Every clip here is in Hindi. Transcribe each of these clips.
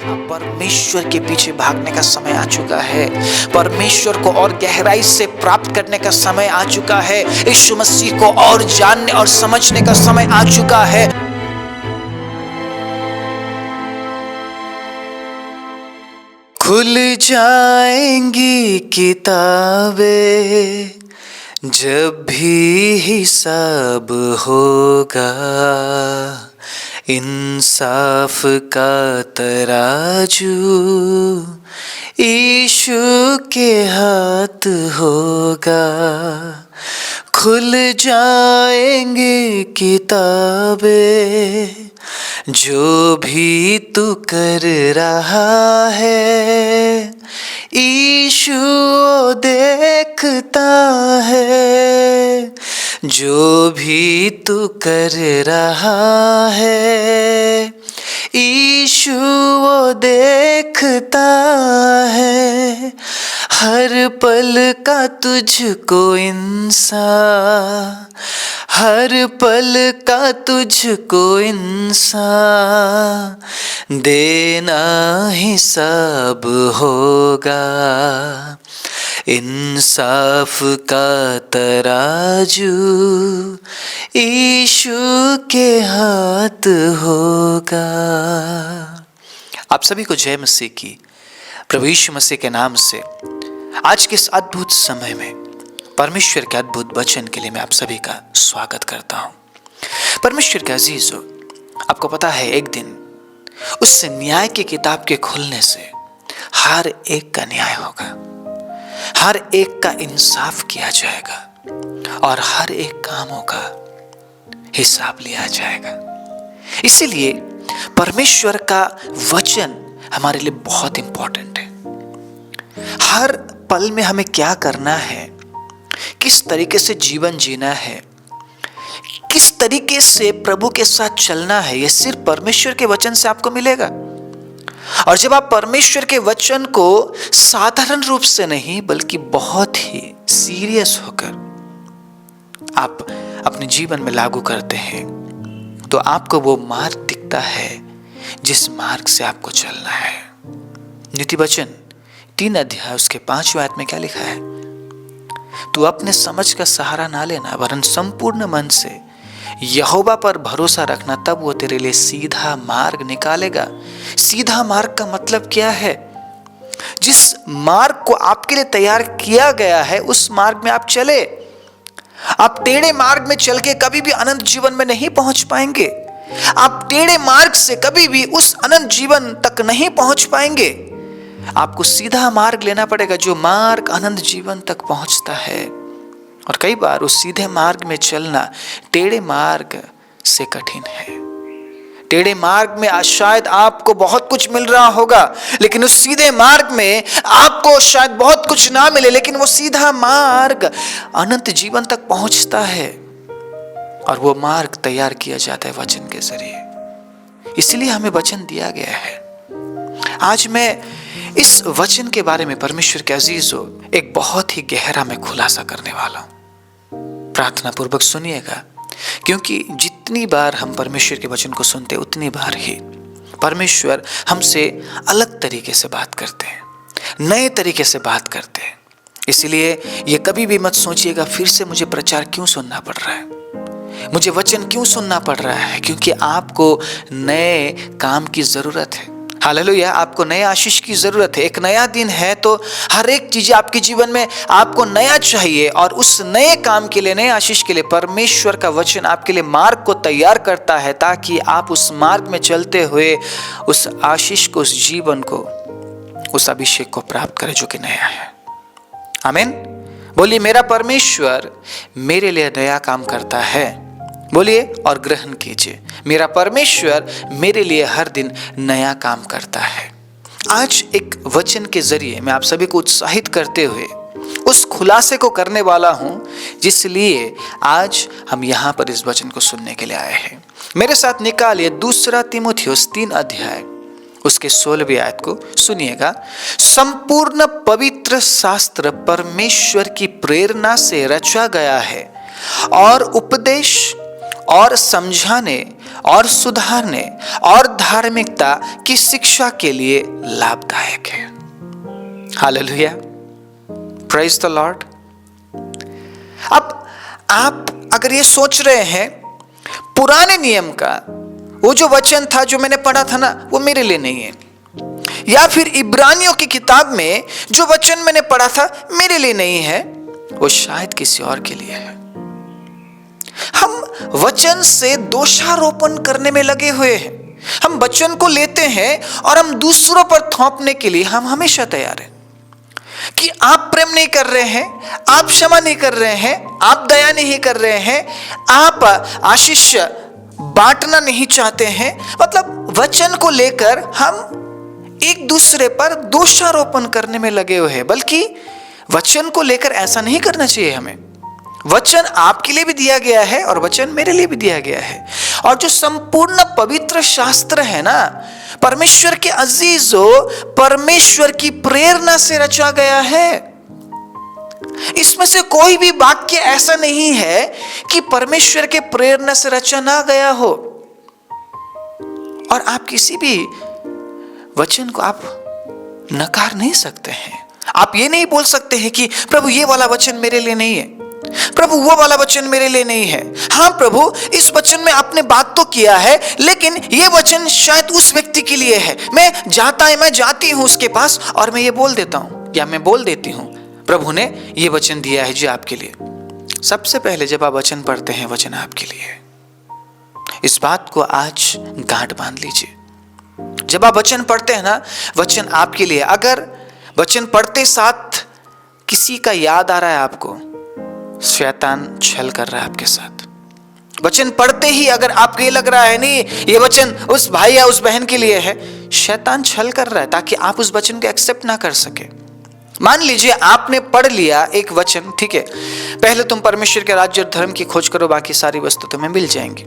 परमेश्वर के पीछे भागने का समय आ चुका है। परमेश्वर को और गहराई से प्राप्त करने का समय आ चुका है। यीशु मसीह को और जानने और समझने का समय आ चुका है। खुल जाएंगी किताबें जब भी हिसाब होगा, इंसाफ का तराजू यीशु के हाथ होगा। खुल जाएंगी किताबें जो भी तू कर रहा है, यीशु देखता है। जो भी तू कर रहा है, यीशु वो देखता है। हर पल का तुझको इंसान, हर पल का तुझको इंसान देना हिसाब होगा। इंसाफ का तराजू यीशु के हाथ होगा। आप सभी को जय मसीह की। प्रभु यीशु मसीह के नाम से आज के इस अद्भुत समय में परमेश्वर के अद्भुत वचन के लिए मैं आप सभी का स्वागत करता हूं। परमेश्वर के अजीजों, आपको पता है एक दिन उस न्याय की किताब के खुलने से हर एक का न्याय होगा, हर एक का इंसाफ किया जाएगा और हर एक कामों का हिसाब लिया जाएगा। इसीलिए परमेश्वर का वचन हमारे लिए बहुत इंपॉर्टेंट है। हर पल में हमें क्या करना है, किस तरीके से जीवन जीना है, किस तरीके से प्रभु के साथ चलना है, यह सिर्फ परमेश्वर के वचन से आपको मिलेगा। और जब आप परमेश्वर के वचन को साधारण रूप से नहीं बल्कि बहुत ही सीरियस होकर आप अपने जीवन में लागू करते हैं, तो आपको वो मार्ग दिखता है जिस मार्ग से आपको चलना है। नीति वचन 3 अध्याय उसके 5वें आयत में क्या लिखा है? तू अपने समझ का सहारा ना लेना, वरन संपूर्ण मन से यहोवा पर भरोसा रखना, तब वो तेरे लिए सीधा मार्ग निकालेगा। सीधा मार्ग का मतलब क्या है? जिस मार्ग को आपके लिए तैयार किया गया है उस मार्ग में आप चले। आप टेढ़े मार्ग में चल के कभी भी अनंत जीवन में नहीं पहुंच पाएंगे। आप टेढ़े मार्ग से कभी भी उस अनंत जीवन तक नहीं पहुंच पाएंगे। आपको सीधा मार्ग लेना पड़ेगा, जो मार्ग अनंत जीवन तक पहुंचता है। और कई बार उस सीधे मार्ग में चलना टेढ़े मार्ग से कठिन है। टेढ़े मार्ग में शायद आपको बहुत कुछ मिल रहा होगा, लेकिन उस सीधे मार्ग में आपको शायद बहुत कुछ ना मिले, लेकिन वो सीधा मार्ग अनंत जीवन तक पहुंचता है। और वो मार्ग तैयार किया जाता है वचन के जरिए। इसलिए हमें वचन दिया गया है। आज मैं इस वचन के बारे में परमेश्वर के अजीजों एक बहुत ही गहरा मैं खुलासा करने वाला हूं। प्रार्थना पूर्वक सुनिएगा, क्योंकि जितनी बार हम परमेश्वर के वचन को सुनते उतनी बार ही परमेश्वर हमसे अलग तरीके से बात करते हैं, नए तरीके से बात करते हैं। इसलिए ये कभी भी मत सोचिएगा फिर से मुझे प्रचार क्यों सुनना पड़ रहा है, मुझे वचन क्यों सुनना पड़ रहा है, क्योंकि आपको नए काम की जरूरत है। हालेलुया, आपको नए आशीष की जरूरत है। एक नया दिन है तो हर एक चीज आपके जीवन में आपको नया चाहिए, और उस नए काम के लिए, नए आशीष के लिए परमेश्वर का वचन आपके लिए मार्ग को तैयार करता है, ताकि आप उस मार्ग में चलते हुए उस आशीष को, उस जीवन को, उस अभिषेक को प्राप्त करें जो कि नया है। आमीन। बोलिए, मेरा परमेश्वर मेरे लिए नया काम करता है। बोलिए और ग्रहण कीजिए, मेरा परमेश्वर मेरे लिए हर दिन नया काम करता है। आज एक वचन के जरिए मैं आप सभी को उत्साहित करते हुए उस खुलासे को करने वाला हूं, जिसलिए आज हम यहां पर इस वचन को सुनने के लिए आए हैं। मेरे साथ निकालिए 2 तीमुथियुस 3 अध्याय उसके 16वीं आयत को सुनिएगा। संपूर्ण पवित्र शास्त्र परमेश्वर की प्रेरणा से रचा गया है और उपदेश और समझाने और सुधारने और धार्मिकता की शिक्षा के लिए लाभदायक है। Hallelujah, praise the Lord. अब आप अगर ये सोच रहे हैं पुराने नियम का वो जो वचन था जो मैंने पढ़ा था ना, वो मेरे लिए नहीं है, या फिर इब्रानियों की किताब में जो वचन मैंने पढ़ा था मेरे लिए नहीं है, वो शायद किसी और के लिए है। हम वचन से दोषारोपण करने में लगे हुए हैं। हम वचन को लेते हैं और हम दूसरों पर थोपने के लिए हम हमेशा तैयार हैं कि आप प्रेम नहीं कर रहे हैं, आप क्षमा नहीं कर रहे हैं, आप दया नहीं कर रहे हैं, आप आशीष बांटना नहीं चाहते हैं। मतलब वचन को लेकर हम एक दूसरे पर दोषारोपण करने में लगे हुए हैं, बल्कि वचन को लेकर ऐसा नहीं करना चाहिए हमें। वचन आपके लिए भी दिया गया है और वचन मेरे लिए भी दिया गया है। और जो संपूर्ण पवित्र शास्त्र है ना, परमेश्वर के अजीजों, परमेश्वर की प्रेरणा से रचा गया है। इसमें से कोई भी वाक्य ऐसा नहीं है कि परमेश्वर के प्रेरणा से रचा ना गया हो। और आप किसी भी वचन को आप नकार नहीं सकते हैं। आप ये नहीं बोल सकते हैं कि प्रभु ये वाला वचन मेरे लिए नहीं है, प्रभु वो वाला वचन मेरे लिए नहीं है। हाँ प्रभु, इस वचन में आपने बात तो किया है, लेकिन ये वचन शायद उस व्यक्ति के लिए है। मैं जाती हूं उसके पास और मैं ये बोल देता हूं, या मैं बोल देती हूं, प्रभु ने ये वचन दिया है जी आपके लिए। सबसे पहले जब आप वचन पढ़ते हैं, वचन आपके लिए है। इस बात को आज गांठ बांध लीजिए। जब आप वचन पढ़ते हैं ना, वचन आपके लिए। अगर वचन पढ़ते साथ किसी का याद आ रहा है आपको, शैतान छल कर रहा है आपके साथ। वचन पढ़ते ही अगर आपको ये लग रहा है नहीं ये वचन उस भाई या उस बहन के लिए है, शैतान छल कर रहा है ताकि आप उस वचन को एक्सेप्ट ना कर सके। मान लीजिए आपने पढ़ लिया एक वचन, ठीक है, पहले तुम परमेश्वर के राज्य और धर्म की खोज करो, बाकी सारी वस्तु तुम्हें मिल जाएंगी।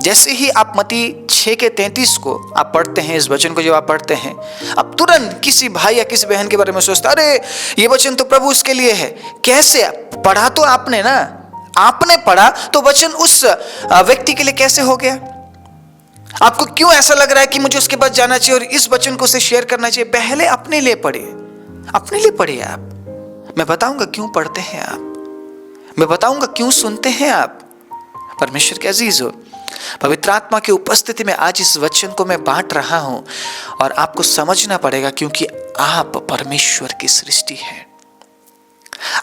जैसे ही आप मत्ती 6:33 को आप पढ़ते हैं, इस वचन को जब आप पढ़ते हैं, अब तुरंत किसी भाई या किसी बहन के बारे में सोचते, अरे ये वचन तो प्रभु उसके लिए है। कैसे? पढ़ा तो आपने ना, आपने पढ़ा तो वचन उस व्यक्ति के लिए कैसे हो गया? आपको क्यों ऐसा लग रहा है कि मुझे उसके पास जाना चाहिए और इस वचन को उसे शेयर करना चाहिए? पहले अपने लिए पढ़िए, अपने लिए पढ़िए आप। मैं बताऊंगा क्यों पढ़ते हैं आप, मैं बताऊंगा क्यों सुनते हैं आप। परमेश्वर के अजीज हो, पवित्र आत्मा की उपस्थिति में आज इस वचन को मैं बांट रहा हूं और आपको समझना पड़ेगा, क्योंकि आप परमेश्वर की सृष्टि है।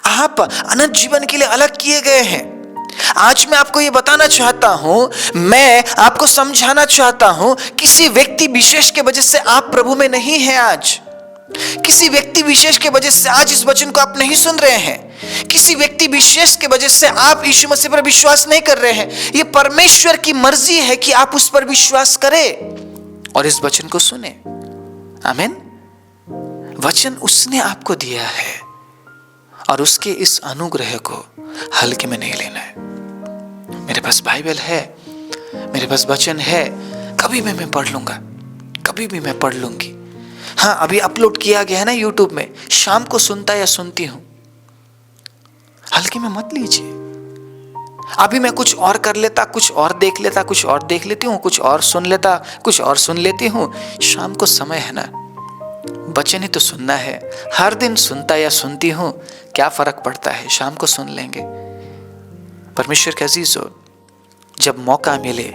आप अनंत जीवन के लिए अलग किए गए हैं। आज मैं आपको यह बताना चाहता हूं, मैं आपको समझाना चाहता हूं, किसी व्यक्ति विशेष के वजह से आप प्रभु में नहीं हैं। आज किसी व्यक्ति विशेष के वजह से आज इस वचन को आप नहीं सुन रहे हैं। किसी व्यक्ति विशेष के वजह से आप यीशु मसीह पर विश्वास नहीं कर रहे हैं। यह परमेश्वर की मर्जी है कि आप उस पर विश्वास करें और इस वचन को सुने। आमीन। वचन उसने आपको दिया है और उसके इस अनुग्रह को हल्के में नहीं लेना है। मेरे पास बाइबल है, मेरे पास वचन है, कभी भी मैं पढ़ लूंगा, कभी भी मैं पढ़ लूंगी। हाँ, अभी अपलोड किया गया है ना यूट्यूब में, शाम को सुनता या सुनती हूं। हल्के में मत लीजिए। अभी मैं कुछ और कर लेता, कुछ और देख लेता, कुछ और देख लेती हूँ, कुछ और सुन लेता, कुछ और सुन लेती हूँ। शाम को समय है ना, वचन ही तो सुनना है। हर दिन सुनता या सुनती हूँ, क्या फर्क पड़ता है, शाम को सुन लेंगे। परमेश्वर के अजीजों, जब मौका मिले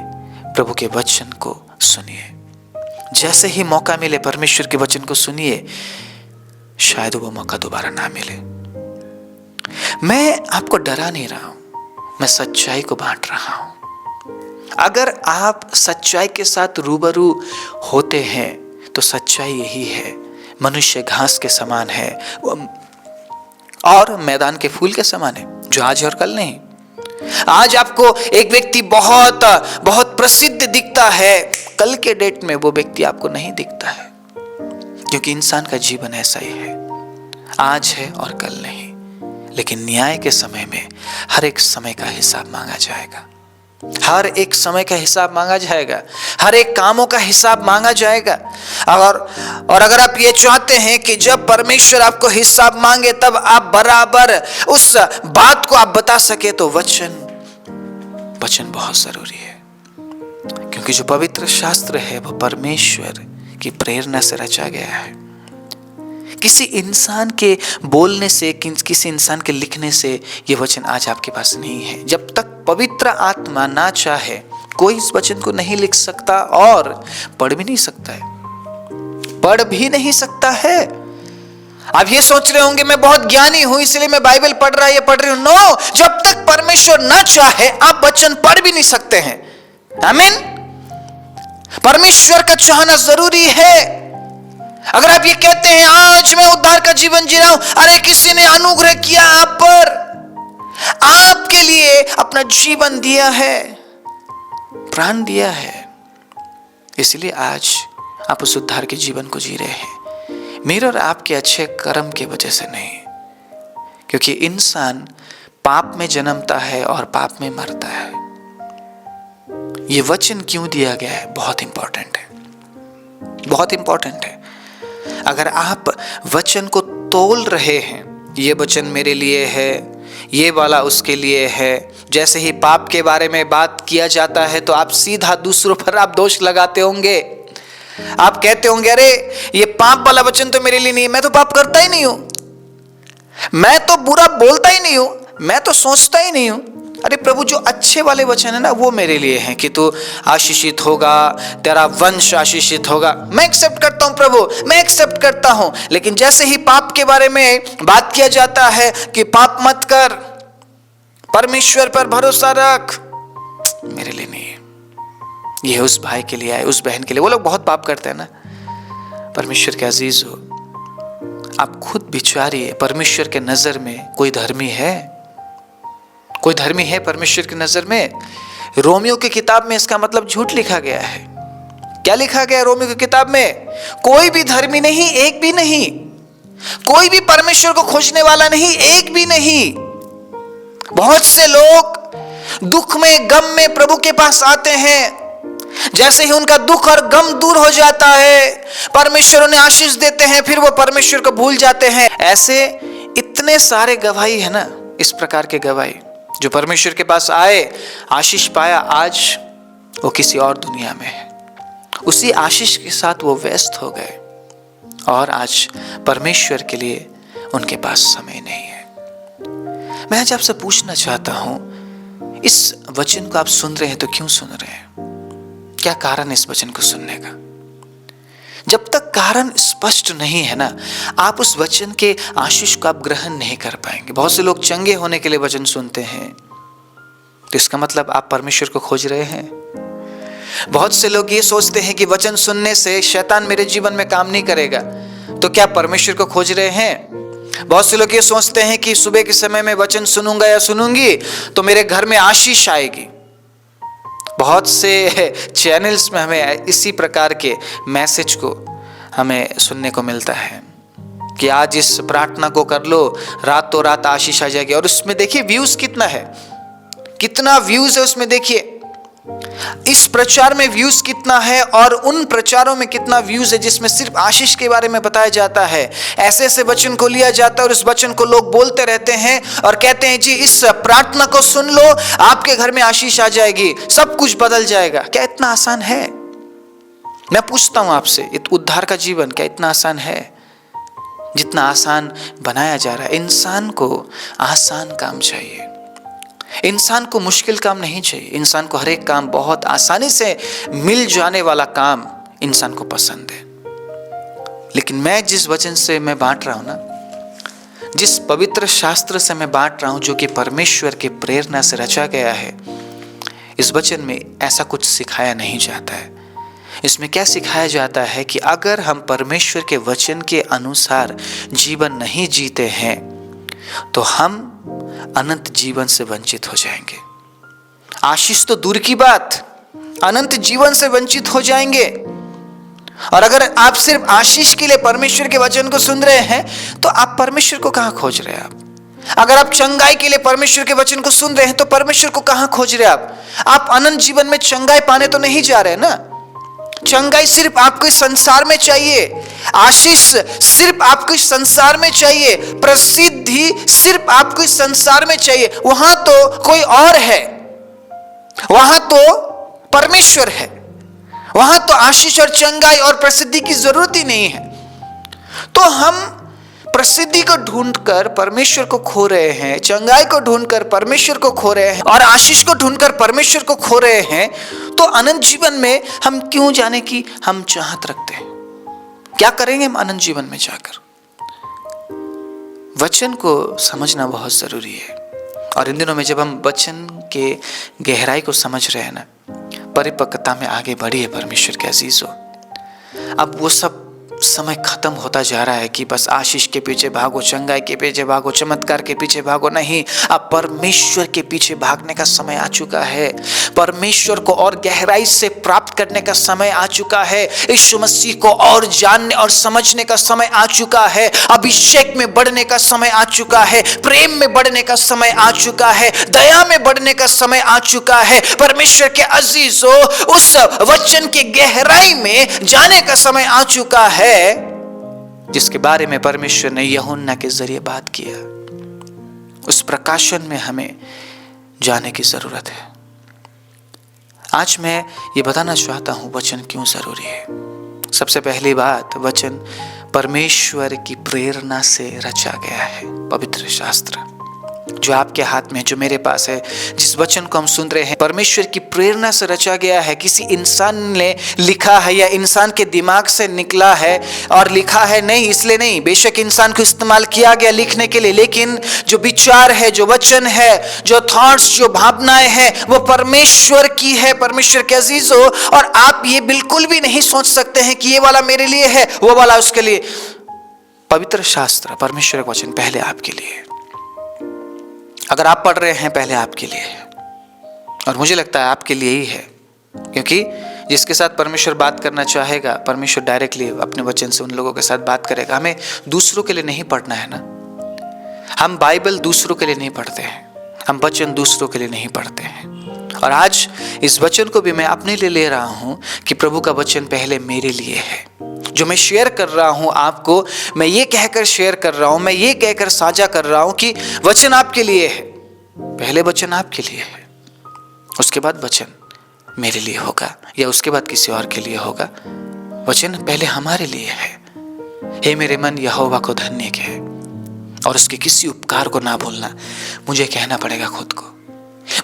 प्रभु के वचन को सुनिए। जैसे ही मौका मिले परमेश्वर के वचन को सुनिए, शायद वो मौका दोबारा ना मिले। मैं आपको डरा नहीं रहा हूं, मैं सच्चाई को बांट रहा हूं। अगर आप सच्चाई के साथ रूबरू होते हैं तो सच्चाई यही है, मनुष्य घास के समान है और मैदान के फूल के समान है, जो आज और कल नहीं। आज आपको एक व्यक्ति बहुत बहुत प्रसिद्ध दिखता है, कल के डेट में वो व्यक्ति आपको नहीं दिखता है, क्योंकि इंसान का जीवन ऐसा ही है, आज है और कल नहीं। लेकिन न्याय के समय में हर एक समय का हिसाब मांगा जाएगा, हर एक समय का हिसाब मांगा जाएगा, हर एक कामों का हिसाब मांगा जाएगा। और अगर आप ये चाहते हैं कि जब परमेश्वर आपको हिसाब मांगे तब आप बराबर उस बात को आप बता सके, तो वचन बहुत जरूरी है। क्योंकि जो पवित्र शास्त्र है वो परमेश्वर की प्रेरणा से रचा गया है। किसी इंसान के बोलने से, किसी इंसान के लिखने से ये वचन आज आपके पास नहीं है। जब तक पवित्र आत्मा ना चाहे कोई इस वचन को नहीं लिख सकता और पढ़ भी नहीं सकता है, पढ़ भी नहीं सकता है। आप ये सोच रहे होंगे मैं बहुत ज्ञानी हूं इसलिए मैं बाइबल पढ़ रही हूं। नो, जब तक परमेश्वर ना चाहे आप वचन पढ़ भी नहीं सकते हैं। आमीन। परमेश्वर का चाहना जरूरी है। अगर आप ये कहते हैं आज मैं उद्धार का जीवन जी रहा हूं, अरे किसी ने अनुग्रह किया आप पर, आपके लिए अपना जीवन दिया है, प्राण दिया है, इसलिए आज आप उस उद्धार के जीवन को जी रहे हैं। मेरे और आपके अच्छे कर्म की वजह से नहीं, क्योंकि इंसान पाप में जन्मता है और पाप में मरता है। ये वचन क्यों दिया गया है बहुत इंपॉर्टेंट है, बहुत इंपॉर्टेंट है। अगर आप वचन को तोल रहे हैं, ये वचन मेरे लिए है, ये वाला उसके लिए है, जैसे ही पाप के बारे में बात किया जाता है तो आप सीधा दूसरों पर आप दोष लगाते होंगे। आप कहते होंगे अरे ये पाप वाला वचन तो मेरे लिए नहीं है, मैं तो पाप करता ही नहीं हूं, मैं तो बुरा बोलता ही नहीं हूं, मैं तो सोचता ही नहीं हूं। अरे प्रभु, जो अच्छे वाले वचन है ना वो मेरे लिए हैं कि तू आशीषित होगा, तेरा वंश आशीषित होगा। मैं एक्सेप्ट करता हूं प्रभु, मैं एक्सेप्ट करता हूं। लेकिन जैसे ही पाप के बारे में बात किया जाता है कि पाप मत कर, परमेश्वर पर भरोसा रख, मेरे लिए नहीं है, ये उस भाई के लिए है, उस बहन के लिए। वो लोग बहुत पाप करते हैं ना। परमेश्वर के अजीज हो, आप खुद विचारिए, परमेश्वर के नजर में कोई धर्मी है? कोई धर्मी है परमेश्वर की नजर में? रोमियो की किताब में इसका मतलब झूठ लिखा गया है। क्या लिखा गया है रोमियो की किताब में? कोई भी धर्मी नहीं, एक भी नहीं। कोई भी परमेश्वर को खोजने वाला नहीं, एक भी नहीं। बहुत से लोग दुख में, गम में प्रभु के पास आते हैं, जैसे ही उनका दुख और गम दूर हो जाता है परमेश्वर उन्हें आशीष देते हैं, फिर वो परमेश्वर को भूल जाते हैं। ऐसे इतने सारे गवाही है ना, इस प्रकार के गवाही जो परमेश्वर के पास आए, आशीष पाया, आज वो किसी और दुनिया में है, उसी आशीष के साथ वो व्यस्त हो गए और आज परमेश्वर के लिए उनके पास समय नहीं है। मैं आज आपसे पूछना चाहता हूं, इस वचन को आप सुन रहे हैं तो क्यों सुन रहे हैं? क्या कारण है इस वचन को सुनने का? जब तक कारण स्पष्ट नहीं है ना, आप उस वचन के आशीष को आप ग्रहण नहीं कर पाएंगे। बहुत से लोग चंगे होने के लिए वचन सुनते हैं, तो इसका मतलब आप परमेश्वर को खोज रहे हैं। बहुत से लोग ये सोचते हैं कि वचन सुनने से शैतान मेरे जीवन में काम नहीं करेगा, तो क्या परमेश्वर को खोज रहे हैं? बहुत से लोग ये सोचते हैं कि सुबह के समय में वचन सुनूंगा या सुनूंगी तो मेरे घर में आशीष आएगी। बहुत से चैनल्स में हमें इसी प्रकार के मैसेज को हमें सुनने को मिलता है कि आज इस प्रार्थना को कर लो, रातों रात आशीष आ जाएगी। और उसमें देखिए व्यूज कितना है, कितना व्यूज है उसमें। देखिए इस प्रचार में व्यूज कितना है और उन प्रचारों में कितना व्यूज है जिसमें सिर्फ आशीष के बारे में बताया जाता है। ऐसे ऐसे वचन को लिया जाता है और इस वचन को लोग बोलते रहते हैं और कहते हैं जी इस प्रार्थना को सुन लो, आपके घर में आशीष आ जाएगी, सब कुछ बदल जाएगा। क्या इतना आसान है? मैं पूछता हूं आपसे, उद्धार का जीवन क्या इतना आसान है जितना आसान बनाया जा रहा है? इंसान को आसान काम चाहिए, इंसान को मुश्किल काम नहीं चाहिए। इंसान को हर एक काम बहुत आसानी से मिल जाने वाला काम इंसान को पसंद है। लेकिन मैं जिस वचन से मैं बांट रहा हूं ना, जिस पवित्र शास्त्र से मैं बांट रहा हूं जो कि परमेश्वर के प्रेरणा से रचा गया है, इस वचन में ऐसा कुछ सिखाया नहीं जाता है। इसमें क्या सिखाया जाता है कि अगर हम परमेश्वर के वचन के अनुसार जीवन नहीं जीते हैं तो हम अनंत जीवन से वंचित हो जाएंगे। आशीष तो दूर की बात, अनंत जीवन से वंचित हो जाएंगे। और अगर आप सिर्फ आशीष के लिए परमेश्वर के वचन को सुन रहे हैं तो आप परमेश्वर को कहां खोज रहे हैं? अगर आप चंगाई के लिए परमेश्वर के वचन को सुन रहे हैं तो परमेश्वर को कहां खोज रहे हैं? आप अनंत जीवन में चंगाई पाने तो नहीं जा रहे ना। चंगाई सिर्फ आपको इस संसार में चाहिए, आशीष सिर्फ आपको इस संसार में चाहिए, प्रसिद्धि सिर्फ आपको इस संसार में चाहिए। वहां तो कोई और है, वहां तो परमेश्वर है। वहां तो आशीष और चंगाई और प्रसिद्धि की जरूरत ही नहीं है। तो हम प्रसिद्धि को ढूंढकर परमेश्वर को खो रहे हैं, चंगाई को ढूंढकर परमेश्वर को खो रहे हैं और आशीष को ढूंढकर परमेश्वर को खो रहे हैं। तो अनंत जीवन में हम क्यों जाने की हम चाहत रखते हैं? क्या करेंगे हम अनंत जीवन में जाकर? वचन को समझना बहुत जरूरी है। और इन दिनों में जब हम वचन के गहराई को समझ रहे हैं ना, परिपक्वता में आगे बढ़िए परमेश्वर के अजीजों। अब वो सब समय खत्म होता जा रहा है कि बस आशीष के पीछे भागो, चंगाई के पीछे भागो, चमत्कार के पीछे भागो। नहीं, अब परमेश्वर के पीछे भागने का समय आ चुका है। परमेश्वर को और गहराई से प्राप्त करने का समय आ चुका है। यीशु मसीह को और जानने और समझने का समय आ चुका है। अभिषेक में बढ़ने का समय आ चुका है। प्रेम में बढ़ने का समय आ चुका है। दया में बढ़ने का समय आ चुका है। परमेश्वर के अजीजों, उस वचन की गहराई में जाने का समय आ चुका है जिसके बारे में परमेश्वर ने यूहन्ना के जरिए बात किया। उस प्रकाशन में हमें जाने की जरूरत है। आज मैं ये बताना चाहता हूं वचन क्यों जरूरी है। सबसे पहली बात, वचन परमेश्वर की प्रेरणा से रचा गया है। पवित्र शास्त्र जो आपके हाथ में, जो मेरे पास है, जिस वचन को हम सुन रहे हैं, परमेश्वर की प्रेरणा से रचा गया है। किसी इंसान ने लिखा है या इंसान के दिमाग से निकला है और लिखा है नहीं, इसलिए नहीं। बेशक इंसान को इस्तेमाल किया गया लिखने के लिए, लेकिन जो विचार है, जो वचन है, जो थॉट्स, जो भावनाएं हैं, वो परमेश्वर की है। परमेश्वर के अजीजों, और आप ये बिल्कुल भी नहीं सोच सकते हैं कि ये वाला मेरे लिए है, वो वाला उसके लिए। पवित्र शास्त्र, परमेश्वर का वचन पहले आपके लिए है। अगर आप पढ़ रहे हैं, पहले आपके लिए है। और मुझे लगता है आपके लिए ही है, क्योंकि जिसके साथ परमेश्वर बात करना चाहेगा, परमेश्वर डायरेक्टली अपने वचन से उन लोगों के साथ बात करेगा। हमें दूसरों के लिए नहीं पढ़ना है ना। हम बाइबल दूसरों के लिए नहीं पढ़ते हैं, हम वचन दूसरों के लिए नहीं पढ़ते हैं। और आज इस वचन को भी मैं अपने लिए ले रहा हूं कि प्रभु का वचन पहले मेरे लिए है। जो मैं शेयर कर रहा हूं आपको, मैं ये कहकर शेयर कर रहा हूं, मैं ये कहकर साझा कर रहा हूं कि वचन आपके लिए है। पहले वचन आपके लिए है, उसके बाद वचन मेरे लिए होगा, या उसके बाद किसी और के लिए होगा। वचन पहले हमारे लिए है। हे मेरे मन, यहोवा को धन्य कहे और उसके किसी उपकार को ना भूलना। मुझे कहना पड़ेगा खुद को,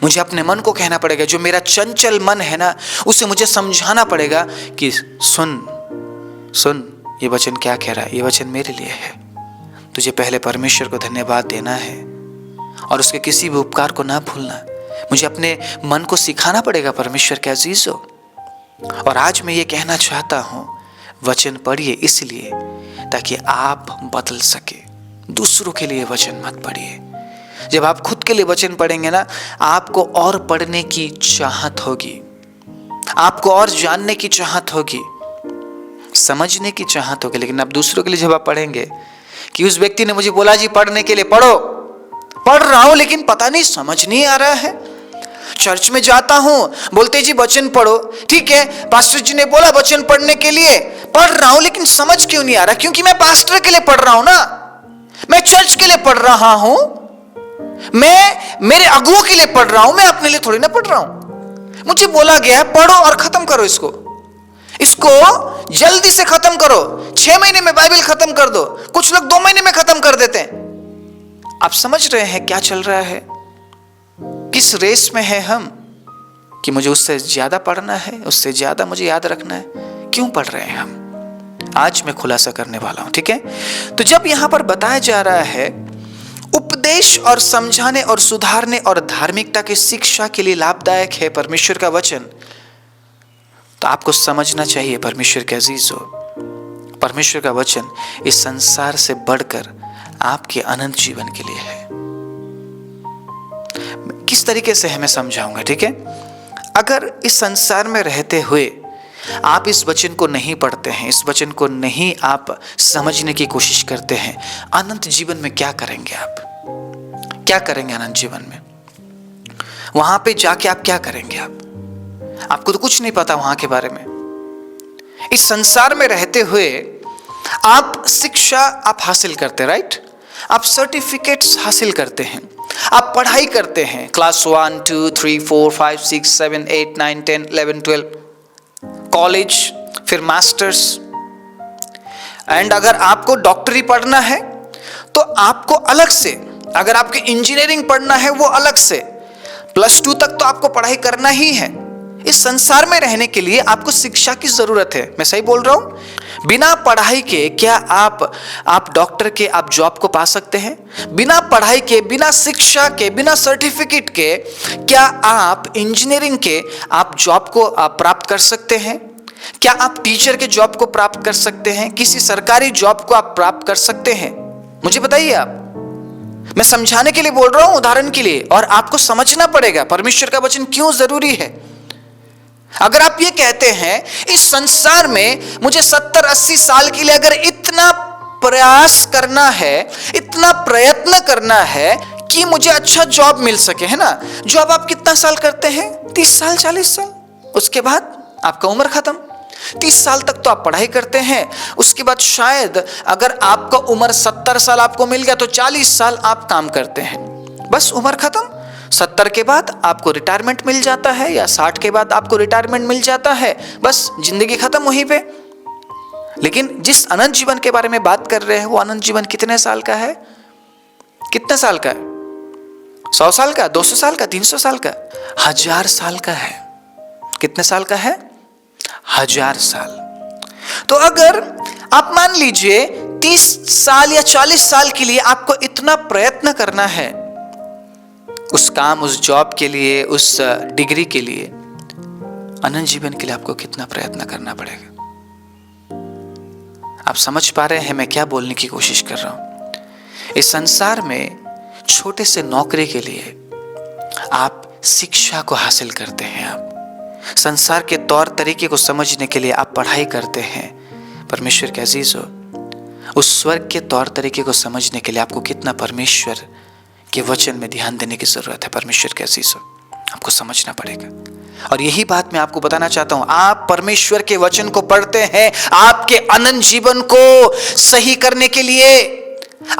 मुझे अपने मन को कहना पड़ेगा। जो मेरा चंचल मन है ना, उसे मुझे समझाना पड़ेगा कि सुन, ये वचन क्या कह रहा है, ये वचन मेरे लिए है। तुझे पहले परमेश्वर को धन्यवाद देना है और उसके किसी भी उपकार को ना भूलना। मुझे अपने मन को सिखाना पड़ेगा परमेश्वर के अजीजों। और आज मैं ये कहना चाहता हूं, वचन पढ़िए इसलिए ताकि आप बदल सके। दूसरों के लिए वचन मत पढ़िए। जब आप खुद के लिए वचन पढ़ेंगे ना, आपको और पढ़ने की चाहत होगी, आपको और जानने की चाहत होगी, समझने की चाहत होगी। लेकिन अब दूसरों के लिए जब आप पढ़ेंगे कि उस व्यक्ति ने मुझे बोला जी पढ़ने के लिए, पढ़ रहा हूं लेकिन पता नहीं समझ नहीं आ रहा है। चर्च में जाता हूं, बोलते जी वचन पढ़ो, ठीक है, पास्टर जी ने बोला वचन पढ़ने के लिए, पढ़ रहा हूं लेकिन समझ क्यों नहीं आ रहा? क्योंकि मैं पास्टर के लिए पढ़ रहा हूं ना, मैं चर्च के लिए पढ़ रहा हूं, मैं मेरे अगुओं के लिए पढ़ रहा हूं, मैं अपने लिए थोड़ी ना पढ़ रहा हूं। मुझे बोला गया है पढ़ो और खत्म करो इसको जल्दी से खत्म करो। 6 महीने में बाइबल खत्म कर दो। कुछ लोग 2 महीने में खत्म कर देते हैं। आप समझ रहे हैं क्या चल रहा है? किस रेस में है हम कि मुझे उससे ज्यादा पढ़ना है, उससे ज्यादा मुझे याद रखना है? क्यों पढ़ रहे हैं हम? आज मैं खुलासा करने वाला हूं, ठीक है? तो जब यहां पर बताया जा रहा है उपदेश और समझाने और सुधारने और धार्मिकता की शिक्षा के लिए लाभदायक है परमेश्वर का वचन, तो आपको समझना चाहिए परमेश्वर के अजीजों, परमेश्वर का वचन इस संसार से बढ़कर आपके अनंत जीवन के लिए है। किस तरीके से है मैं समझाऊंगा, ठीक है? अगर इस संसार में रहते हुए आप इस वचन को नहीं पढ़ते हैं, इस वचन को नहीं आप समझने की कोशिश करते हैं, अनंत जीवन में क्या करेंगे आप? क्या करेंगे अनंत जीवन में? वहां पे जाके आप क्या करेंगे? आपको तो कुछ नहीं पता वहां के बारे में। इस संसार में रहते हुए आप शिक्षा आप हासिल करते, राइट? आप सर्टिफिकेट्स हासिल करते हैं, आप पढ़ाई करते हैं, क्लास 1, 2, 3, 4, 5, 6, 7, 8, 9, 10, 11, 12, कॉलेज, फिर मास्टर्स। एंड अगर आपको डॉक्टरी पढ़ना है तो आपको अलग से, अगर आपके इंजीनियरिंग पढ़ना है वो अलग से, +2 तक तो आपको पढ़ाई करना ही है। इस संसार में रहने के लिए आपको शिक्षा की जरूरत है। मैं सही बोल रहा हूं? बिना पढ़ाई के क्या आप डॉक्टर के आप जॉब को पा सकते हैं? बिना पढ़ाई के, बिना शिक्षा के, बिना सर्टिफिकेट के क्या आप इंजीनियरिंग के आप जॉब को आप प्राप्त कर सकते हैं? क्या आप टीचर के जॉब को प्राप्त कर सकते हैं? किसी सरकारी जॉब को आप प्राप्त कर सकते हैं? मुझे बताइए आप। मैं समझाने के लिए बोल रहा हूं, उदाहरण के लिए, और आपको समझना पड़ेगा परमेश्वर का वचन क्यों जरूरी है। अगर आप ये कहते हैं इस संसार में मुझे 70-80 साल के लिए अगर इतना प्रयास करना है, इतना प्रयत्न करना है कि मुझे अच्छा जॉब मिल सके, है ना। जॉब आप कितना साल करते हैं? 30 साल, 40 साल। उसके बाद आपका उम्र खत्म। 30 साल तक तो आप पढ़ाई करते हैं, उसके बाद शायद अगर आपका उम्र 70 साल आपको मिल गया तो 40 साल आप काम करते हैं, बस उम्र खत्म। 70 के बाद आपको रिटायरमेंट मिल जाता है, या 60 के बाद आपको रिटायरमेंट मिल जाता है, बस जिंदगी खत्म वहीं पे। लेकिन जिस अनंत जीवन के बारे में बात कर रहे हैं वो अनंत जीवन कितने साल का है? कितने साल का है? 100 साल का, 200 साल का, 300 साल का, 1000 साल का है। कितने साल का है? 1000 साल। तो अगर आप मान लीजिए 30 साल या 40 साल के लिए आपको इतना प्रयत्न करना है उस काम, उस जॉब के लिए, उस डिग्री के लिए, अनंत जीवन के लिए आपको कितना प्रयत्न करना पड़ेगा? आप समझ पा रहे हैं मैं क्या बोलने की कोशिश कर रहा हूं? इस संसार में छोटे से नौकरी के लिए आप शिक्षा को हासिल करते हैं, आप संसार के तौर तरीके को समझने के लिए आप पढ़ाई करते हैं। परमेश्वर के अजीजों, उस स्वर्ग के तौर तरीके को समझने के लिए आपको कितना परमेश्वर के वचन में ध्यान देने की जरूरत है। परमेश्वर के अजीजों, आपको समझना पड़ेगा। और यही बात मैं आपको बताना चाहता हूं। आप परमेश्वर के वचन को पढ़ते हैं आपके अनंत जीवन को सही करने के लिए।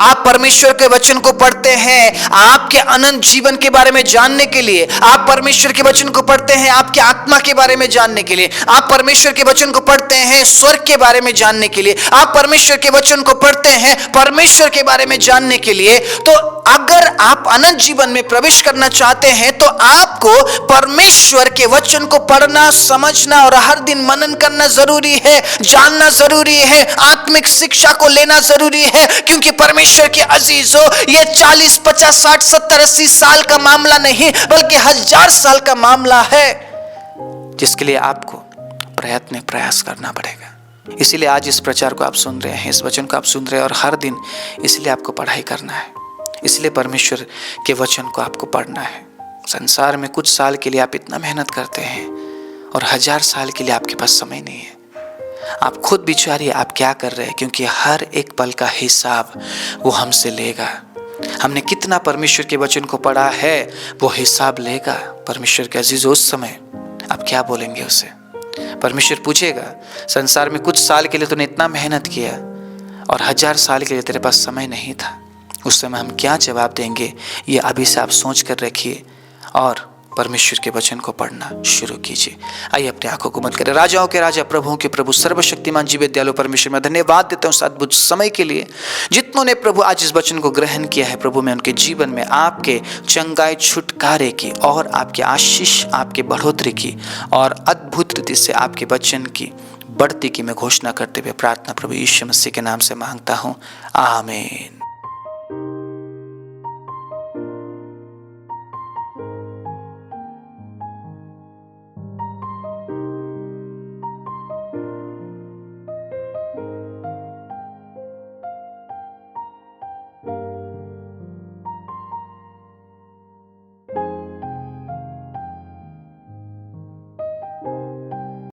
आप परमेश्वर के वचन को पढ़ते हैं आपके अनंत जीवन के बारे में जानने के लिए। आप परमेश्वर के वचन को पढ़ते हैं आपके आत्मा के बारे में जानने के लिए। आप परमेश्वर के वचन को पढ़ते हैं स्वर्ग के बारे में जानने के लिए। आप परमेश्वर के वचन को पढ़ते हैं परमेश्वर के बारे में जानने के लिए। तो अगर आप अनंत जीवन में प्रवेश करना चाहते हैं तो आपको परमेश्वर के वचन को पढ़ना, समझना और हर दिन मनन करना जरूरी है, जानना जरूरी है, आत्मिक शिक्षा को लेना जरूरी है। क्योंकि परमेश्वर के अजीजों, ये 40, 50, 60, 70, 80 साल का मामला नहीं बल्कि 1000 साल का मामला है, जिसके लिए आपको प्रयास करना पड़ेगा। इसीलिए आज इस प्रचार को आप सुन रहे हैं, इस वचन को आप सुन रहे हैं, और हर दिन इसलिए आपको पढ़ाई करना है। इसलिए परमेश्वर के वचन को आपको पढ़ना है। संसार में कुछ साल के लिए आप इतना मेहनत करते हैं और 1000 साल के लिए आपके पास समय नहीं है। आप खुद विचारिए आप क्या कर रहे हैं, क्योंकि हर एक पल का हिसाब वो हमसे लेगा। हमने कितना परमेश्वर के वचन को पढ़ा है वो हिसाब लेगा। परमेश्वर के अजीजों, उस समय आप क्या बोलेंगे उसे? परमेश्वर पूछेगा, संसार में कुछ साल के लिए तूने इतना मेहनत किया और 1000 साल के लिए तेरे पास समय नहीं था। उस समय हम क्या जवाब देंगे, ये अभी से आप सोच कर रखिए और परमेश्वर के वचन को पढ़ना शुरू कीजिए। आइए अपनी आंखों को बंद करें। राजाओं के राजा, प्रभुओं के प्रभु, सर्वशक्तिमान जीवित दयालु परमेश्वर, मैं धन्यवाद देता हूँ उस अद्भुत समय के लिए। जितनों ने प्रभु आज इस वचन को ग्रहण किया है प्रभु, मैं उनके जीवन में आपके चंगाई, छुटकारे की और आपके आशीष, आपके बढ़ोतरी की और अद्भुत रीति से आपके वचन की बढ़ती की मैं घोषणा करते हुए प्रार्थना प्रभु यीशु मसीह के नाम से मांगता हूँ, आमीन।